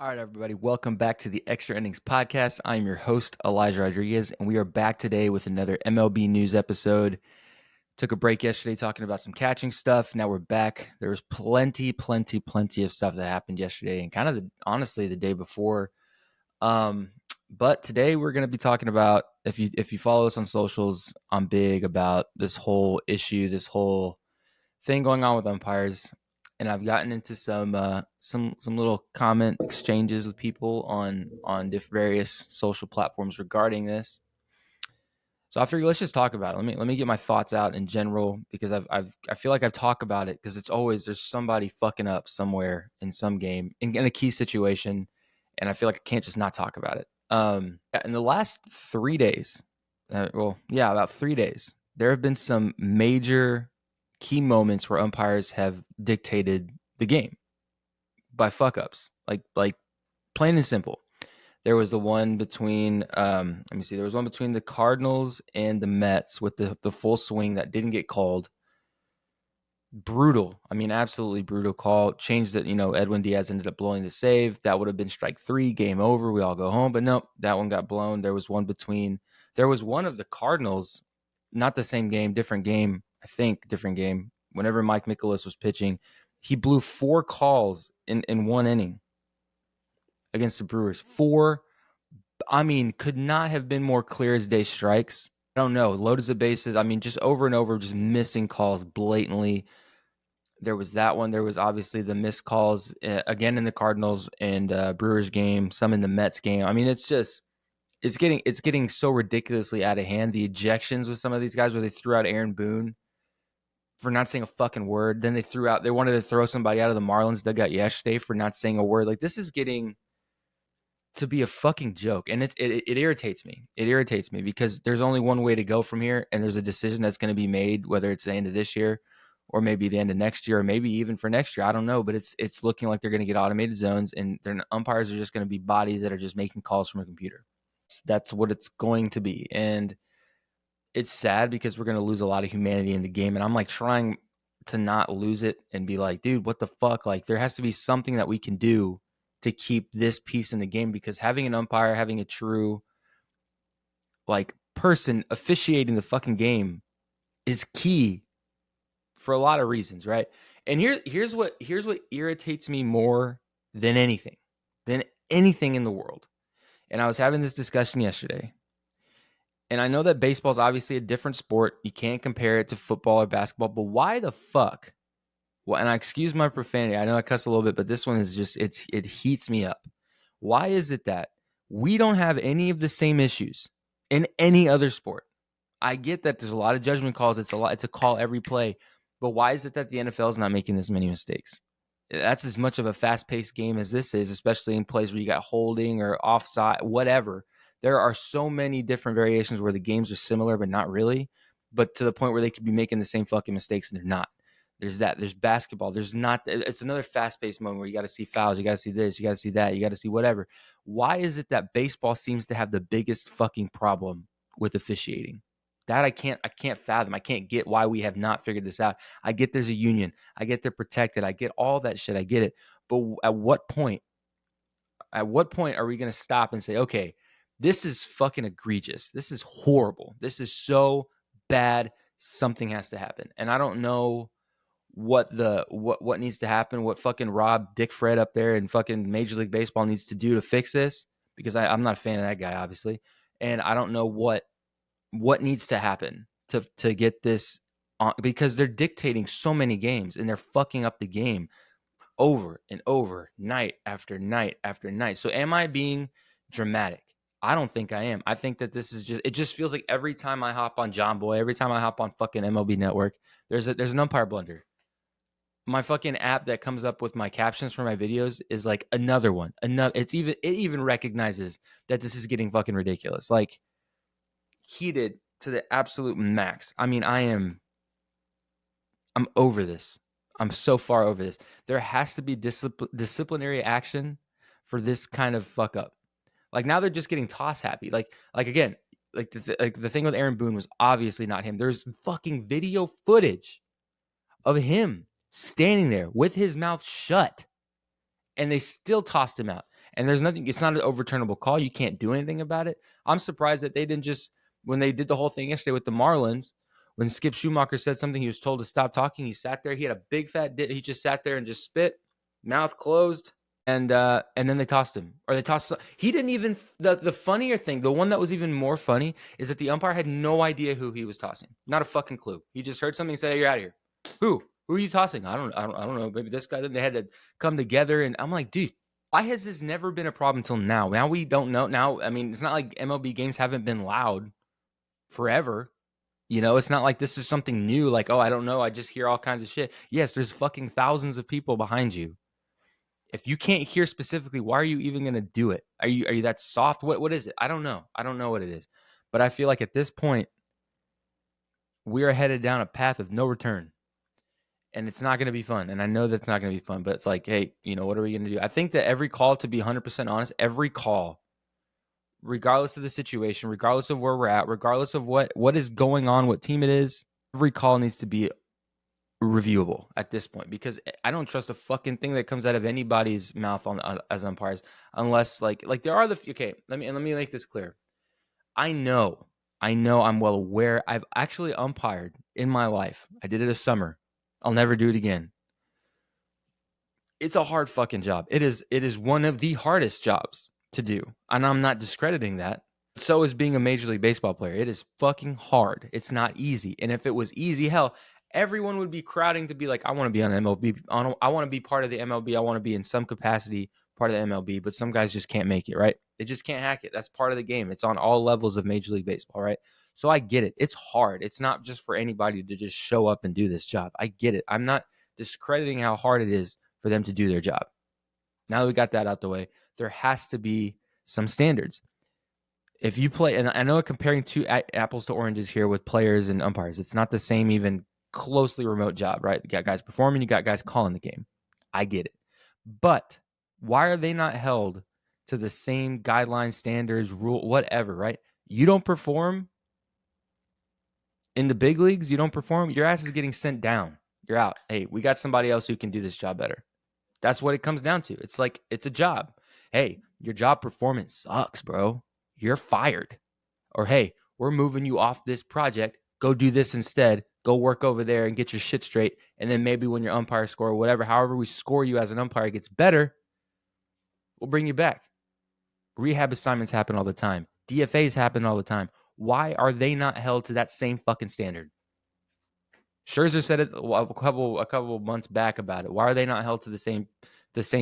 All right, everybody, welcome back to the Extra Innings Podcast. I'm your host, Elijah Rodriguez, and we are back today with another MLB news episode. Took a break yesterday talking about some catching stuff. Now we're back. There was plenty of stuff that happened yesterday and kind of honestly the day before. But today we're going to be talking about, if you follow us on socials, I'm big about this whole issue, this whole thing going on with umpires, and I've gotten into some little comment exchanges with people on various social platforms regarding this. So I figured let's just talk about it. Let me get my thoughts out in general, because I feel like I've talked about it because it's always there's somebody fucking up somewhere in some game in a key situation, and I feel like I can't just not talk about it. In the last 3 days, about 3 days, there have been some major key moments where umpires have dictated the game by fuck ups, like plain and simple. There was the one between there was one between the Cardinals and the Mets with the full swing that didn't get called. Brutal. I mean, absolutely brutal call. Changed it. Edwin Diaz ended up blowing the save. That would have been strike 3, game over. We all go home. But nope, that one got blown. There was one of the Cardinals, not the same game, different game. I think different game. Whenever Mike Mikolas was pitching, he blew 4 calls in one inning against the Brewers. 4, could not have been more clear as day strikes. I don't know. Loaded the bases. Just over and over, just missing calls blatantly. There was that one. There was obviously the missed calls again in the Cardinals and Brewers game, some in the Mets game. It's getting so ridiculously out of hand. The ejections with some of these guys where they threw out Aaron Boone for not saying a fucking word. Then they wanted to throw somebody out of the Marlins dugout yesterday for not saying a word. Like, this is getting to be a fucking joke. And it irritates me. It irritates me because there's only one way to go from here, and there's a decision that's going to be made, whether it's the end of this year or maybe the end of next year, or maybe even for next year. I don't know, but it's looking like they're going to get automated zones, and their umpires are just going to be bodies that are just making calls from a computer. That's what it's going to be. And it's sad because we're going to lose a lot of humanity in the game. And I'm like trying to not lose it and be like, dude, what the fuck? Like, there has to be something that we can do to keep this piece in the game, because having an umpire, having a true person officiating the fucking game is key for a lot of reasons, right? And here's what irritates me more than anything in the world. And I was having this discussion yesterday. And I know that baseball is obviously a different sport. You can't compare it to football or basketball, but why the fuck? Well, and I excuse my profanity. I know I cuss a little bit, but this one is just, it heats me up. Why is it that we don't have any of the same issues in any other sport? I get that there's a lot of judgment calls. It's a call every play. But why is it that the NFL is not making this many mistakes? That's as much of a fast-paced game as this is, especially in plays where you got holding or offside, whatever. There are so many different variations where the games are similar, but not really. But to the point where they could be making the same fucking mistakes and they're not. There's that. There's basketball. There's not. It's another fast-paced moment where you got to see fouls. You got to see this. You got to see that. You got to see whatever. Why is it that baseball seems to have the biggest fucking problem with officiating? That I can't fathom. I can't get why we have not figured this out. I get there's a union. I get they're protected. I get all that shit. I get it. But at what point are we going to stop and say, okay, this is fucking egregious. This is horrible. This is so bad. Something has to happen. And I don't know what needs to happen, what fucking Rob Dick Fred up there in fucking Major League Baseball needs to do to fix this, because I'm not a fan of that guy, obviously. And I don't know what needs to happen to get this on, because they're dictating so many games and they're fucking up the game over and over, night after night after night. So am I being dramatic? I don't think I am. I think that this is it just feels like every time I hop on John Boy, every time I hop on fucking MLB Network, there's an umpire blunder. My fucking app that comes up with my captions for my videos is like another one. It even recognizes that this is getting fucking ridiculous. Like, heated to the absolute max. I'm over this. I'm so far over this. There has to be disciplinary action for this kind of fuck up. Like, now they're just getting toss happy. Like again, the thing with Aaron Boone was obviously not him. There's fucking video footage of him standing there with his mouth shut and they still tossed him out. And there's nothing, it's not an overturnable call. You can't do anything about it. I'm surprised that they didn't just, when they did the whole thing yesterday with the Marlins, when Skip Schumacher said something, he was told to stop talking. He sat there, he had a big fat he just sat there and just spit, mouth closed. And then they tossed him, or they tossed. He didn't even. The funnier thing, the one that was even more funny, is that the umpire had no idea who he was tossing. Not a fucking clue. He just heard something and said, hey, "You're out of here." Who? Who are you tossing? I don't know. Maybe this guy. Then they had to come together, and I'm like, dude, why has this never been a problem until now? Now we don't know. Now, I mean, it's not like MLB games haven't been loud forever. It's not like this is something new. Like, oh, I don't know. I just hear all kinds of shit. Yes, there's fucking thousands of people behind you. If you can't hear specifically, why are you even going to do it? Are you that soft? What is it? I don't know. I don't know what it is. But I feel like at this point, we are headed down a path of no return. And it's not going to be fun. And I know that's not going to be fun. But it's like, hey, what are we going to do? I think that every call, to be 100% honest, every call, regardless of the situation, regardless of where we're at, regardless of what is going on, what team it is, every call needs to be reviewable at this point, because I don't trust a fucking thing that comes out of anybody's mouth on as umpires, unless like there are okay. Let me make this clear. I know I'm well aware. I've actually umpired in my life. I did it a summer. I'll never do it again. It's a hard fucking job. It is one of the hardest jobs to do, and I'm not discrediting that. So is being a Major League Baseball player. It is fucking hard. It's not easy. And if it was easy, hell, everyone would be crowding to be like, I want to be on MLB. I want to be part of the MLB. I want to be in some capacity part of the MLB. But some guys just can't make it, right? They just can't hack it. That's part of the game. It's on all levels of Major League Baseball, right? So I get it. It's hard. It's not just for anybody to just show up and do this job. I get it. I'm not discrediting how hard it is for them to do their job. Now that we got that out the way, there has to be some standards. If you play, and I know comparing two apples to oranges here with players and umpires, it's not the same, even closely remote job, right? You got guys performing, you got guys calling the game. I get it. But why are they not held to the same guidelines, standards, rule, whatever, right? You don't perform in the big leagues, you don't perform, your ass is getting sent down. You're out. Hey, we got somebody else who can do this job better. That's what it comes down to. It's like, it's a job. Hey, your job performance sucks, bro. You're fired. Or, hey, we're moving you off this project. Go do this instead. Go work over there and get your shit straight. And then maybe when your umpire score or whatever, however we score you as an umpire gets better, we'll bring you back. Rehab assignments happen all the time. DFAs happen all the time. Why are they not held to that same fucking standard? Scherzer said it a couple months back about it. Why are they not held to the same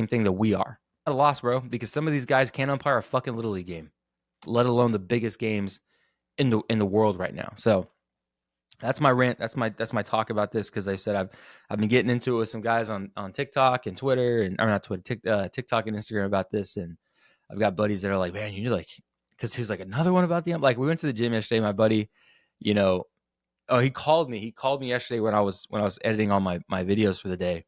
thing that we are? At a loss, bro, because some of these guys can't umpire a fucking little league game, let alone the biggest games in the world right now. So that's my rant. That's my talk about this, because I said I've been getting into it with some guys on TikTok and Twitter, and or not Twitter, TikTok and Instagram about this, and I've got buddies that are like, man, you're like, because he's like, another one about the like, we went to the gym yesterday, my buddy, oh, he called me yesterday when I was editing all my videos for the day,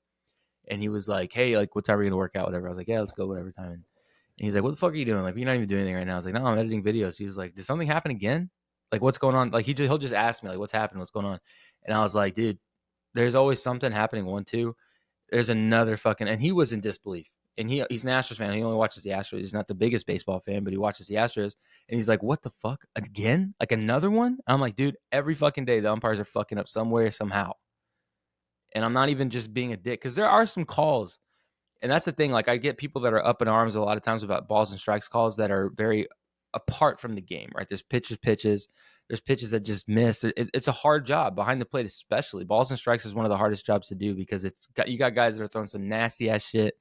and he was like, hey, like, what time are we gonna work out, whatever. I was like, yeah, let's go, whatever time. And he's like, what the fuck are you doing? Like, you're not even doing anything right now. I was like, no, I'm editing videos. He was like, did something happen again? Like, what's going on? Like, he'll just ask me, like, what's happening? What's going on? And I was like, dude, there's always something happening. 1, 2. There's another fucking, and he was in disbelief. And he's an Astros fan. He only watches the Astros. He's not the biggest baseball fan, but he watches the Astros. And he's like, what the fuck? Again? Like, another one? I'm like, dude, every fucking day the umpires are fucking up somewhere, somehow. And I'm not even just being a dick, because there are some calls. And that's the thing. Like, I get people that are up in arms a lot of times about balls and strikes calls that are very apart from the game, right? There's pitches. There's pitches that just miss. It's a hard job behind the plate, especially. Balls and strikes is one of the hardest jobs to do, because you got guys that are throwing some nasty ass shit,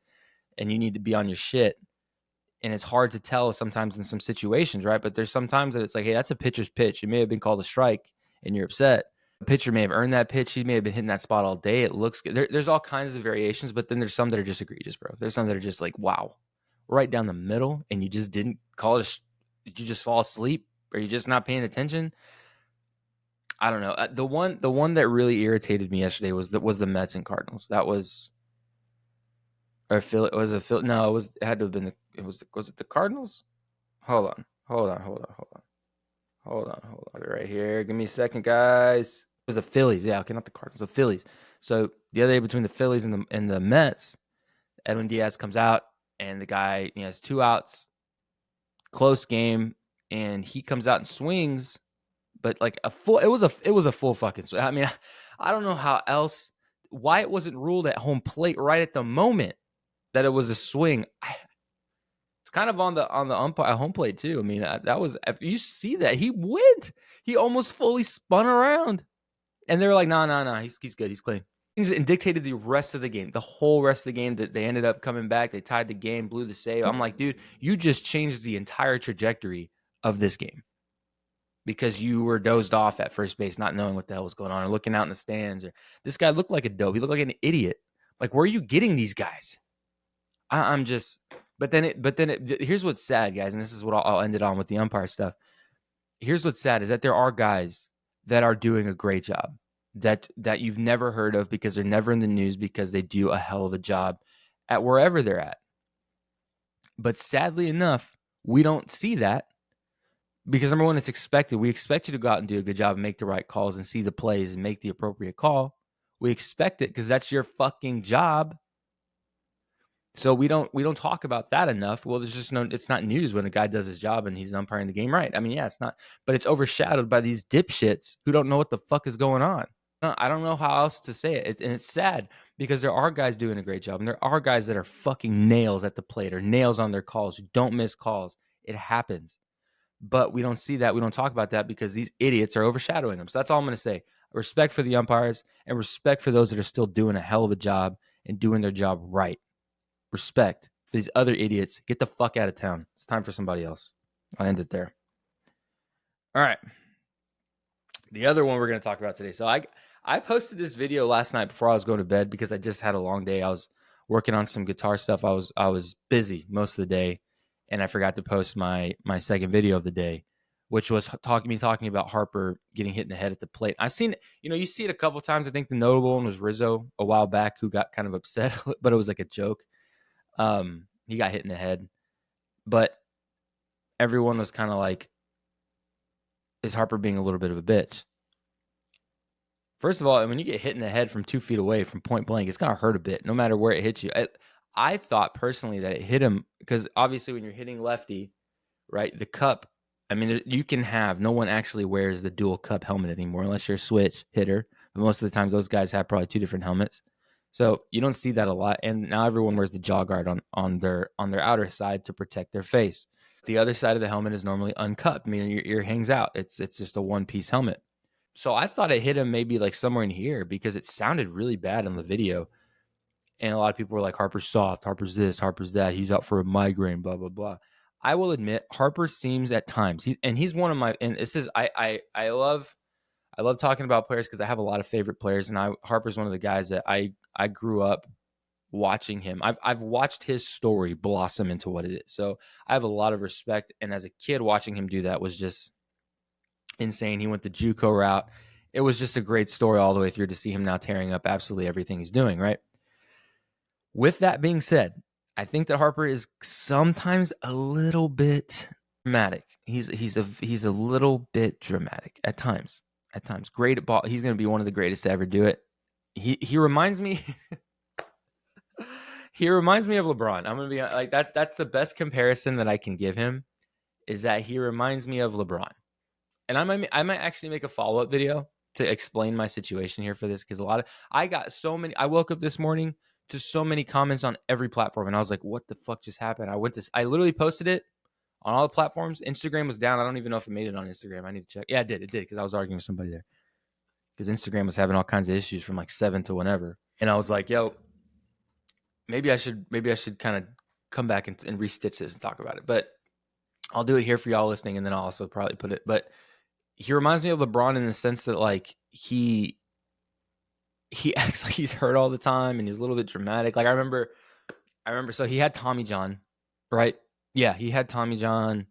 and you need to be on your shit. And it's hard to tell sometimes in some situations, right? But there's sometimes that it's like, hey, that's a pitcher's pitch. It may have been called a strike, and you're upset. The pitcher may have earned that pitch. He may have been hitting that spot all day. It looks good. There's all kinds of variations, but then there's some that are just egregious, bro. There's some that are just like, wow, right down the middle, and you just didn't call it. Did you just fall asleep? Are you just not paying attention? I don't know. The one that really irritated me yesterday was the Mets and Cardinals. That was or Phil. Was it Phil? No, it had to have been. Was it the Cardinals? Hold on. Right here. Give me a second, guys. It was the Phillies. Yeah, okay, not the Cardinals. The Phillies. So the other day between the Phillies and the Mets, Edwin Diaz comes out. and the guy, has 2 outs, close game, and he comes out and swings, but like it was a full fucking swing. I mean, I don't know why it wasn't ruled at home plate right at the moment that it was a swing. It's kind of on the umpire home plate too. I mean, that was, if you see that, he almost fully spun around, and they were like, no, he's good, he's clean. And dictated the rest of the game, the whole rest of the game. That they ended up coming back, they tied the game, blew the save. I'm like, dude, you just changed the entire trajectory of this game because you were dozed off at first base, not knowing what the hell was going on, or looking out in the stands. Or this guy looked like a dope. He looked like an idiot. Like, where are you getting these guys? I'm just. But then here's what's sad, guys, and this is what I'll end it on with the umpire stuff. Here's what's sad is that there are guys that are doing a great job that you've never heard of because they're never in the news because they do a hell of a job at wherever they're at. But sadly enough, we don't see that because, number one, it's expected. We expect you to go out and do a good job and make the right calls and see the plays and make the appropriate call. We expect it because that's your fucking job. So we don't talk about that enough. Well, there's just it's not news when a guy does his job and he's umpiring the game right. I mean, yeah, it's not, but it's overshadowed by these dipshits who don't know what the fuck is going on. I don't know how else to say it. And it's sad because there are guys doing a great job, and there are guys that are fucking nails at the plate or nails on their calls who don't miss calls. It happens. But we don't see that. We don't talk about that because these idiots are overshadowing them. So that's all I'm going to say. Respect for the umpires and respect for those that are still doing a hell of a job and doing their job right. Respect for these other idiots. Get the fuck out of town. It's time for somebody else. I'll end it there. All right. The other one we're going to talk about today. So I posted this video last night before I was going to bed because I just had a long day. I was working on some guitar stuff. I was busy most of the day, and I forgot to post my second video of the day, which was talking about Harper getting hit in the head at the plate. I've seen, you see it a couple times. I think the notable one was Rizzo a while back, who got kind of upset, but it was like a joke. He got hit in the head, but everyone was kind of like, is Harper being a little bit of a bitch? First of all, when you get hit in the head from 2 feet away from point blank, it's going to hurt a bit no matter where it hits you. I thought personally that it hit him because obviously when you're hitting lefty, right, the cup, I mean, you can have, no one actually wears the dual cup helmet anymore unless you're a switch hitter. But most of the time, those guys have probably 2 different helmets. So you don't see that a lot. And now everyone wears the jaw guard on their outer side to protect their face. The other side of the helmet is normally uncupped, meaning your ear hangs out. It's just a one-piece helmet. So I thought it hit him maybe like somewhere in here because it sounded really bad in the video. And a lot of people were like, Harper's soft, Harper's this, Harper's that. He's out for a migraine, blah, blah, blah. I will admit, Harper seems at times, he's one of my, and this is, I love talking about players because I have a lot of favorite players. And Harper's one of the guys that I grew up watching him. I've watched his story blossom into what it is. So I have a lot of respect. And as a kid, watching him do that was just insane. He went the JUCO route. It was just a great story all the way through to see him now tearing up absolutely everything he's doing, right? With that being said, I think that Harper is sometimes a little bit dramatic. He's a little bit dramatic at times. At times, great at ball. He's going to be one of the greatest to ever do it. He reminds me. He reminds me of LeBron. I'm going to be like that's the best comparison that I can give him. Is that he reminds me of LeBron. And I might actually make a follow-up video to explain my situation here for this because I woke up this morning to so many comments on every platform and I was like, what the fuck just happened? I literally posted it on all the platforms. Instagram was down. I don't even know if it made it on Instagram. I need to check. Yeah, it did because I was arguing with somebody there because Instagram was having all kinds of issues from like 7 to whenever. And I was like, yo, maybe I should kind of come back and restitch this and talk about it. But I'll do it here for y'all listening and then I'll also probably put it. But he reminds me of LeBron in the sense that like he acts like he's hurt all the time and he's a little bit dramatic. Like I remember so he had Tommy John, right? Yeah, he had Tommy John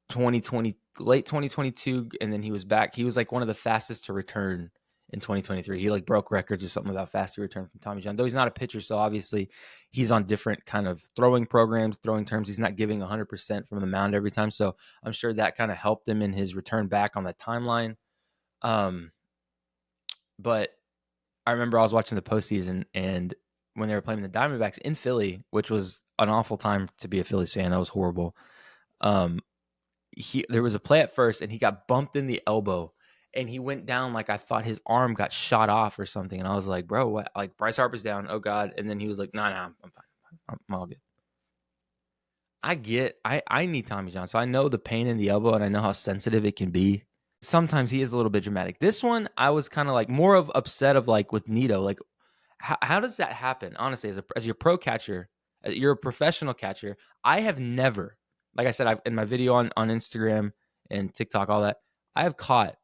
2020 late 2022 and then he was back. He was like one of the fastest to return in 2023. He like broke records or something about fast to return from Tommy John. Though he's not a pitcher, so obviously he's on different kind of throwing programs, throwing terms. He's not giving 100% from the mound every time. So I'm sure that kind of helped him in his return back on that timeline. But I remember I was watching the postseason and when they were playing the Diamondbacks in Philly, which was an awful time to be a Phillies fan. That was horrible. There was a play at first, and he got bumped in the elbow, and he went down like I thought his arm got shot off or something. And I was like, bro, what? Like, Bryce Harper's down. Oh, God. And then he was like, nah, I'm fine. I'm all good. I need Tommy John. So I know the pain in the elbow, and I know how sensitive it can be. Sometimes he is a little bit dramatic. This one, I was kind of like more of upset of like with Nito. Like, how does that happen? Honestly, as your pro catcher, you're a professional catcher. I have never, like I said, in my video on Instagram and TikTok, all that, I caught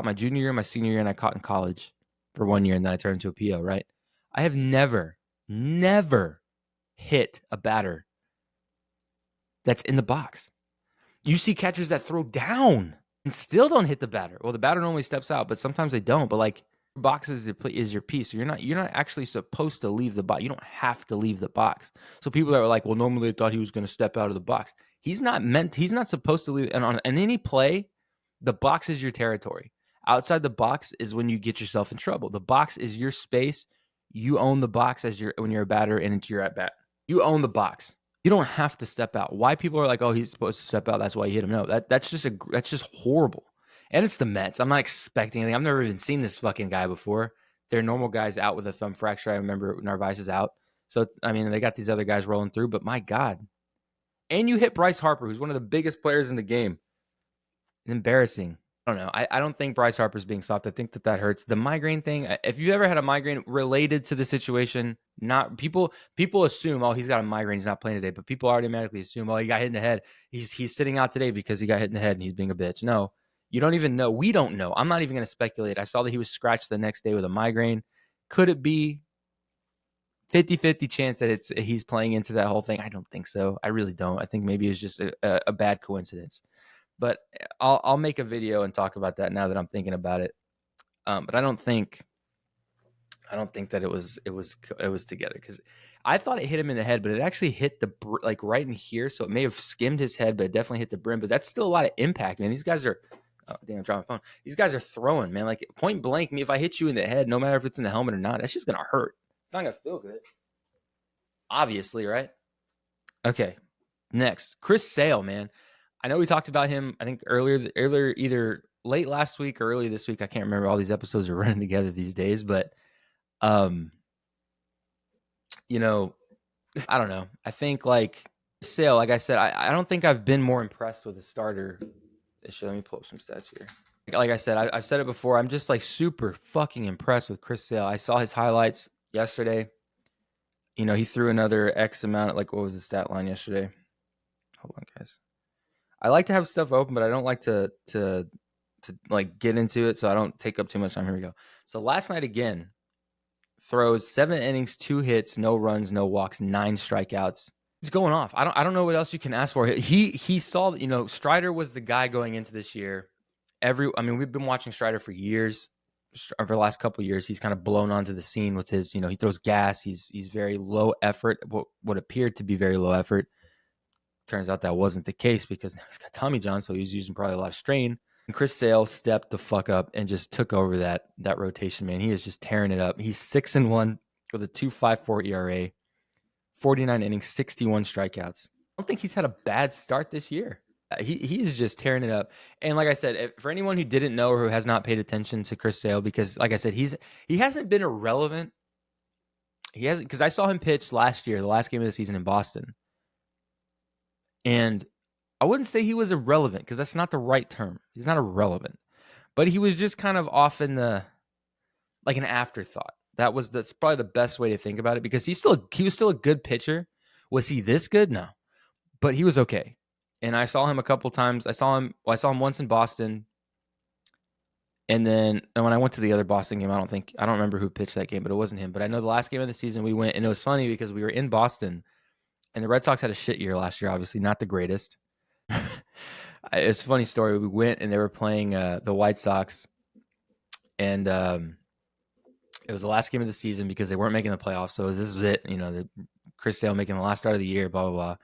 my junior year, my senior year, and I caught in college for 1 year, and then I turned into a PO, right? I have never hit a batter that's in the box. You see catchers that throw down and still don't hit the batter. Well, the batter normally steps out, but sometimes they don't. But like, box is your piece. So you're not actually supposed to leave the box. You don't have to leave the box. So people that were like, well, normally I thought he was going to step out of the box. He's not supposed to leave. And on any play, the box is your territory. Outside the box is when you get yourself in trouble. The box is your space. You own the box when you're a batter and it's your at bat. You own the box. You don't have to step out. Why people are like, oh, he's supposed to step out, that's why you hit him. No, that's just horrible. And it's the Mets. I'm not expecting anything. I've never even seen this fucking guy before. Their normal guy's out with a thumb fracture. I remember Narvaez is out. So, I mean, they got these other guys rolling through, but my God. And you hit Bryce Harper, who's one of the biggest players in the game. Embarrassing. I don't know. I don't think Bryce Harper's being soft. I think that hurts. The migraine thing, if you've ever had a migraine related to the situation, not people assume, oh, he's got a migraine, he's not playing today, but people automatically assume, oh, he got hit in the head. He's sitting out today because he got hit in the head and he's being a bitch. No, you don't even know. We don't know. I'm not even going to speculate. I saw that he was scratched the next day with a migraine. Could it be 50-50 chance that he's playing into that whole thing? I don't think so. I really don't. I think maybe it's just a bad coincidence. But I'll make a video and talk about that now that I'm thinking about it. But I don't think that it was together, because I thought it hit him in the head, but it actually hit the like right in here, so it may have skimmed his head, but it definitely hit the brim. But that's still a lot of impact, man. These guys are, oh damn, I'm dropping my phone. These guys are throwing, man. Like point blank, me if I hit you in the head, no matter if it's in the helmet or not, that's just gonna hurt. It's not gonna feel good, obviously, right? Okay, next, Chris Sale, man. I know we talked about him, I think earlier, either late last week or early this week. I can't remember. All these episodes are running together these days, but you know, I don't know. I think like Sale, like I said, I don't think I've been more impressed with a starter. Let me pull up some stats here. Like I said, I've said it before. I'm just like super fucking impressed with Chris Sale. I saw his highlights yesterday. You know, he threw another X amount. Like, what was the stat line yesterday? Hold on, guys. I like to have stuff open, but I don't like to like get into it, so I don't take up too much time. Here we go. So last night again, throws 7 innings, 2 hits, no runs, no walks, 9 strikeouts. He's going off. I don't know what else you can ask for. He saw, you know, Strider was the guy going into this year. We've been watching Strider for years. For the last couple of years, he's kind of blown onto the scene with his, you know, he throws gas. He's very low effort, what appeared to be very low effort. Turns out that wasn't the case, because now he's got Tommy John, so he's using probably a lot of strain. And Chris Sale stepped the fuck up and just took over that rotation, man. He is just tearing it up. He's 6-1 with a 2.54 ERA, 49 innings, 61 strikeouts. I don't think he's had a bad start this year. He is just tearing it up. And like I said, for anyone who didn't know or who has not paid attention to Chris Sale, because like I said, he hasn't been irrelevant. He hasn't, because I saw him pitch last year, the last game of the season in Boston. And I wouldn't say he was irrelevant, because that's not the right term. He's not irrelevant. But he was just kind of off in like an afterthought. That's probably the best way to think about it, because he was still a good pitcher. Was he this good? No. But he was okay. And I saw him a couple times. I saw him once in Boston. And then when I went to the other Boston game, I don't remember who pitched that game, but it wasn't him. But I know the last game of the season we went, and it was funny because we were in Boston, and the Red Sox had a shit year last year, obviously not the greatest. It's a funny story. We went and they were playing the White Sox, and it was the last game of the season because they weren't making the playoffs. So this was it, you know, Chris Sale making the last start of the year, blah, blah, blah.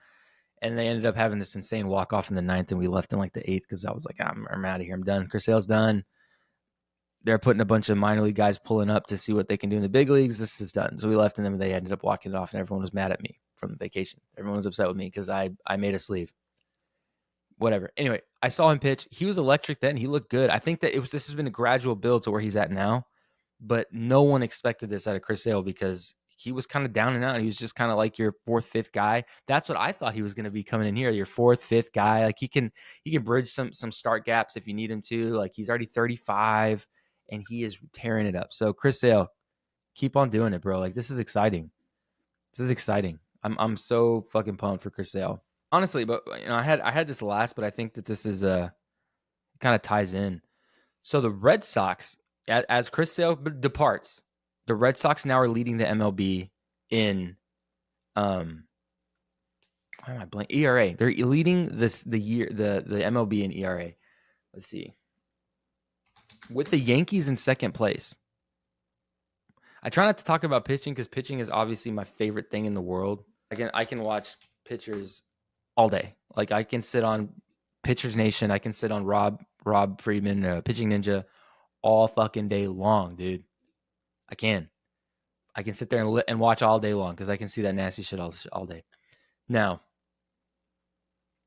And they ended up having this insane walk-off in the 9th, and we left in like the 8th because I was like, I'm out of here. I'm done. Chris Sale's done. they're putting a bunch of minor league guys pulling up to see what they can do in the big leagues. This is done. So we left, and then they ended up walking it off, and everyone was mad at me from vacation. Everyone was upset with me because I made us leave. Whatever. Anyway, I saw him pitch. He was electric then. He looked good. I think that this has been a gradual build to where he's at now, but no one expected this out of Chris Sale because he was kind of down and out. He was just kind of like your fourth, fifth guy. That's what I thought he was going to be coming in here, your fourth, fifth guy. Like he can bridge some start gaps if you need him to. Like he's already 35 and he is tearing it up. So Chris Sale, keep on doing it, bro. Like this is exciting. This is exciting. I'm so fucking pumped for Chris Sale. Honestly, but I had this last, but I think that this is kind of ties in. So the Red Sox, as Chris Sale departs, the Red Sox now are leading the MLB in why am I blank? ERA. They're leading the MLB in ERA. Let's see. With the Yankees in second place. I try not to talk about pitching because pitching is obviously my favorite thing in the world. I can watch pitchers all day. Like I can sit on Pitchers Nation. I can sit on Rob Friedman, Pitching Ninja, all fucking day long, dude. I can sit there and watch all day long because I can see that nasty shit all day. Now,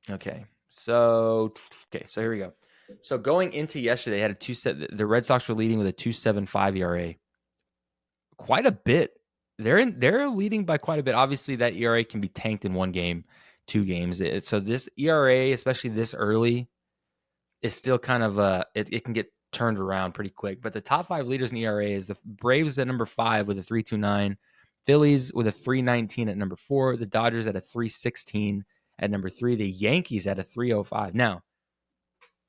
okay, so here we go. So going into yesterday, they had the Red Sox were leading with a 2.75 ERA. Quite a bit. They're leading by quite a bit. Obviously, that ERA can be tanked in one game, 2 games. So this ERA, especially this early, is still kind of it can get turned around pretty quick. But the top 5 leaders in ERA is the Braves at number 5 with a 3.29, Phillies with a 3.19 at number 4, the Dodgers at a 3.16 at number 3, the Yankees at a 3.05. Now,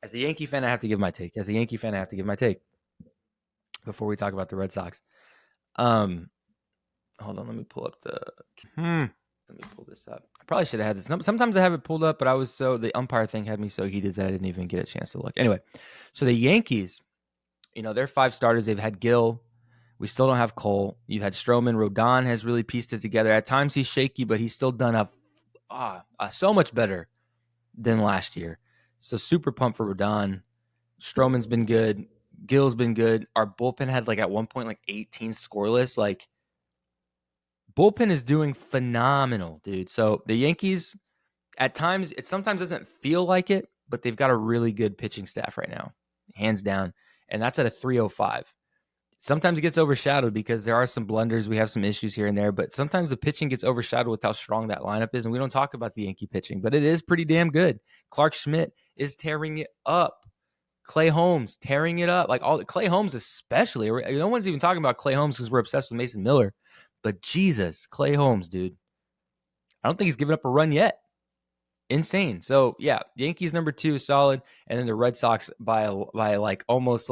as a Yankee fan, I have to give my take. Before we talk about the Red Sox. Hold on, let me pull up let me pull this up. I probably should have had this. Sometimes I have it pulled up, but the umpire thing had me so heated that I didn't even get a chance to look. Anyway, so the Yankees, they're 5 starters. They've had Gill. We still don't have Cole. You've had Stroman. Rodon has really pieced it together. At times he's shaky, but he's still done so much better than last year. So super pumped for Rodon. Stroman's been good. Gill's been good. Our bullpen had at one point 18 scoreless. Bullpen is doing phenomenal, dude. So the Yankees, at times, it sometimes doesn't feel like it, but they've got a really good pitching staff right now, hands down. And that's at a 3.05. Sometimes it gets overshadowed because there are some blunders. We have some issues here and there, but sometimes the pitching gets overshadowed with how strong that lineup is. And we don't talk about the Yankee pitching, but it is pretty damn good. Clark Schmidt is tearing it up. Clay Holmes tearing it up. Clay Holmes especially. No one's even talking about Clay Holmes because we're obsessed with Mason Miller. But Jesus, Clay Holmes, dude. I don't think he's given up a run yet. Insane. So, yeah, Yankees number 2 is solid. And then the Red Sox by almost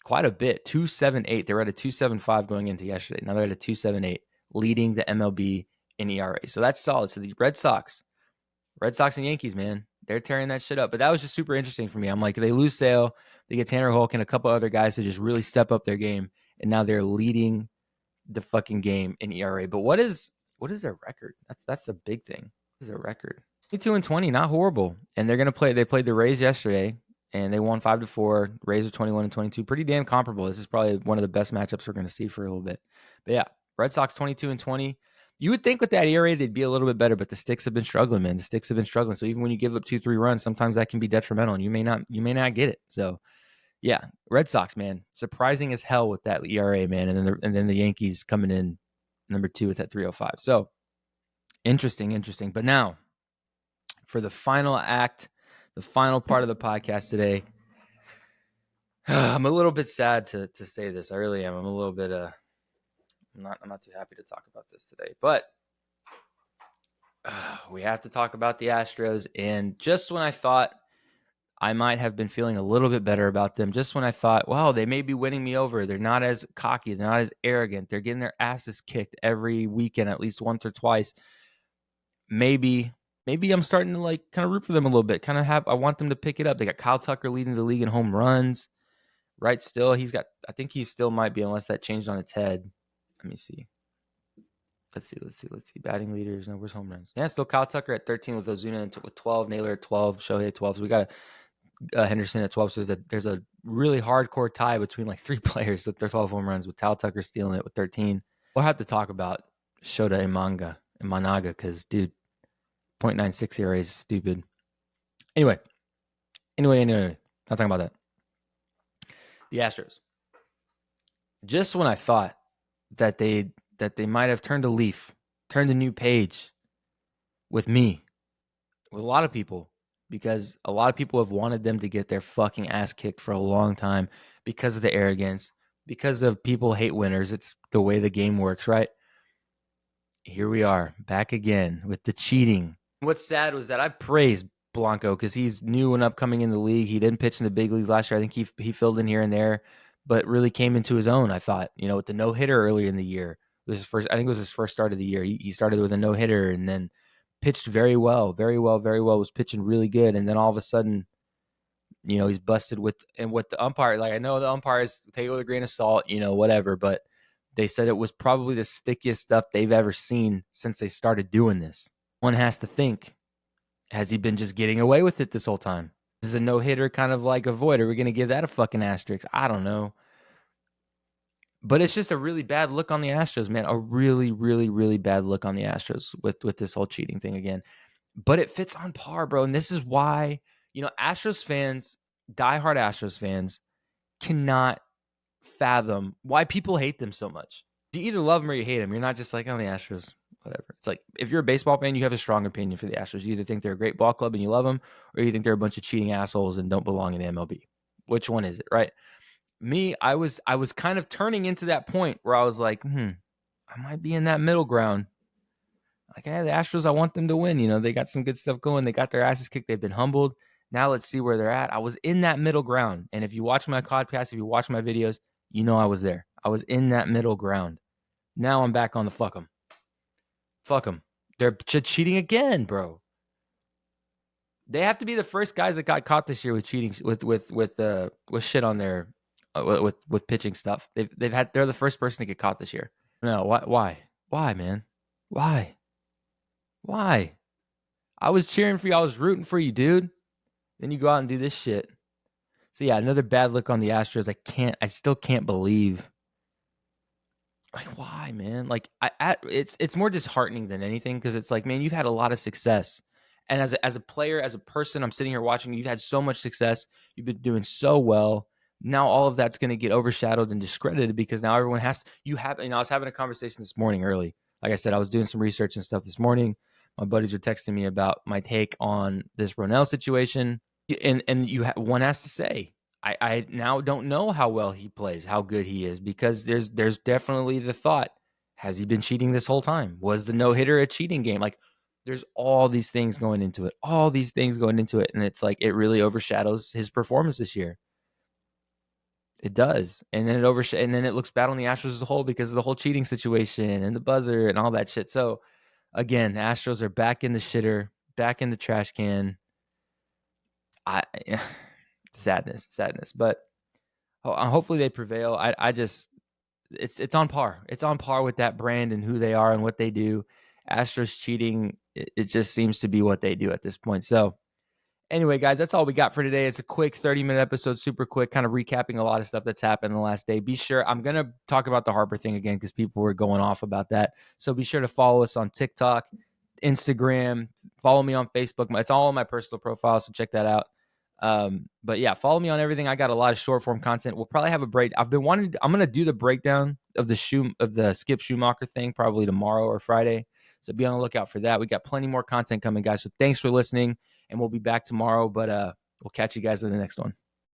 quite a bit. 2.78. They were at a 2.75 going into yesterday. Now they're at a 2.78, leading the MLB in ERA. So that's solid. So the Red Sox and Yankees, man, they're tearing that shit up. But that was just super interesting for me. I'm like, they lose Sale. They get Tanner Hulk and a couple other guys to just really step up their game. And now they're leading the fucking game in ERA. But what is their record? That's the big thing. What is their record? 22-20, not horrible. And they're gonna play. They played the Rays yesterday, and they won 5-4. Rays are 21-22, pretty damn comparable. This is probably one of the best matchups we're gonna see for a little bit. But yeah, Red Sox 22-20. You would think with that ERA they'd be a little bit better, but the sticks have been struggling, man. The sticks have been struggling. So even when you give up 2-3 runs, sometimes that can be detrimental, and you may not get it. So. Yeah, Red Sox, man, surprising as hell with that ERA, man, and then the Yankees coming in number 2 with that 3.05. So interesting. But now for the final act, the final part of the podcast today, I'm a little bit sad to say this. I really am. I'm a little bit I'm not too happy to talk about this today, but we have to talk about the Astros. And just when I thought I might have been feeling a little bit better about them, just when I thought, wow, they may be winning me over. They're not as cocky. They're not as arrogant. They're getting their asses kicked every weekend, at least once or twice. Maybe I'm starting to kind of root for them a little bit. I want them to pick it up. They got Kyle Tucker leading the league in home runs, right? Still, I think he still might be, unless that changed on its head. Let me see. Let's see. Batting leaders. No, where's home runs? Yeah, still Kyle Tucker at 13 with Ozuna with 12, Naylor at 12, Shohei at 12. So we got Henderson at 12. So there's a really hardcore tie between like 3 players with their 12 home runs, with Tal Tucker stealing it with 13. We'll have to talk about Shota Imanaga because, dude, 0.96 ERA is stupid. Anyway, not talking about that. The Astros. Just when I thought that they might have turned a leaf, turned a new page with me, with a lot of people, because a lot of people have wanted them to get their fucking ass kicked for a long time because of the arrogance, because of people hate winners. It's the way the game works, right? Here we are, back again with the cheating. What's sad was that I praised Blanco because he's new and upcoming in the league. He didn't pitch in the big leagues last year. I think he filled in here and there, but really came into his own, I thought, with the no-hitter earlier in the year. I think it was his first start of the year. He started with a no-hitter and then pitched very well, was pitching really good. And then all of a sudden, he's busted with the umpire. Like, I know the umpires take it with a grain of salt, whatever, but they said it was probably the stickiest stuff they've ever seen since they started doing this. One has to think, has he been just getting away with it this whole time? Is a no-hitter kind of like a void? Are we going to give that a fucking asterisk? I don't know. But it's just a really bad look on the Astros, man. A really, really, really bad look on the Astros with this whole cheating thing again. But it fits on par, bro. And this is why, Astros fans, diehard Astros fans, cannot fathom why people hate them so much. You either love them or you hate them. You're not just like, oh, the Astros, whatever. It's like, if you're a baseball fan, you have a strong opinion for the Astros. You either think they're a great ball club and you love them, or you think they're a bunch of cheating assholes and don't belong in the MLB. Which one is it, right? Me, I was kind of turning into that point where I was like, I might be in that middle ground. Like, the Astros, I want them to win. They got some good stuff going. They got their asses kicked. They've been humbled. Now let's see where they're at. I was in that middle ground. And if you watch my podcast, if you watch my videos, I was there. I was in that middle ground. Now I'm back on the fuck them. Fuck them. They're cheating again, bro. They have to be the first guys that got caught this year with cheating, with shit on their, with pitching stuff. They're the first person to get caught this year. No, why, man? Why? I was cheering for you. I was rooting for you, dude. Then you go out and do this shit. So yeah, another bad look on the Astros. I still can't believe. Like, why, man? Like, it's more disheartening than anything because it's like, man, you've had a lot of success, and as a player, as a person, I'm sitting here watching. You've had so much success. You've been doing so well. Now all of that's going to get overshadowed and discredited because now everyone has to. I was having a conversation this morning early. Like I said, I was doing some research and stuff this morning. My buddies were texting me about my take on this Ronell situation, and one has to say, I now don't know how well he plays, how good he is, because there's definitely the thought, has he been cheating this whole time? Was the no-hitter a cheating game? Like, there's all these things going into it, and it's like it really overshadows his performance this year. It does, and then it looks bad on the Astros as a whole because of the whole cheating situation and the buzzer and all that shit. So, again, the Astros are back in the shitter, back in the trash can. Sadness, but hopefully they prevail. It's on par. It's on par with that brand and who they are and what they do. Astros cheating, it just seems to be what they do at this point. So anyway, guys, that's all we got for today. It's a quick 30-minute episode, super quick, kind of recapping a lot of stuff that's happened in the last day. Be sure, I'm going to talk about the Harper thing again because people were going off about that. So be sure to follow us on TikTok, Instagram, follow me on Facebook. It's all on my personal profile, so check that out. But yeah, follow me on everything. I got a lot of short form content. We'll probably have a break. I'm going to do the breakdown of the Skip Schumacher thing probably tomorrow or Friday. So be on the lookout for that. We got plenty more content coming, guys. So thanks for listening, and we'll be back tomorrow, but we'll catch you guys in the next one.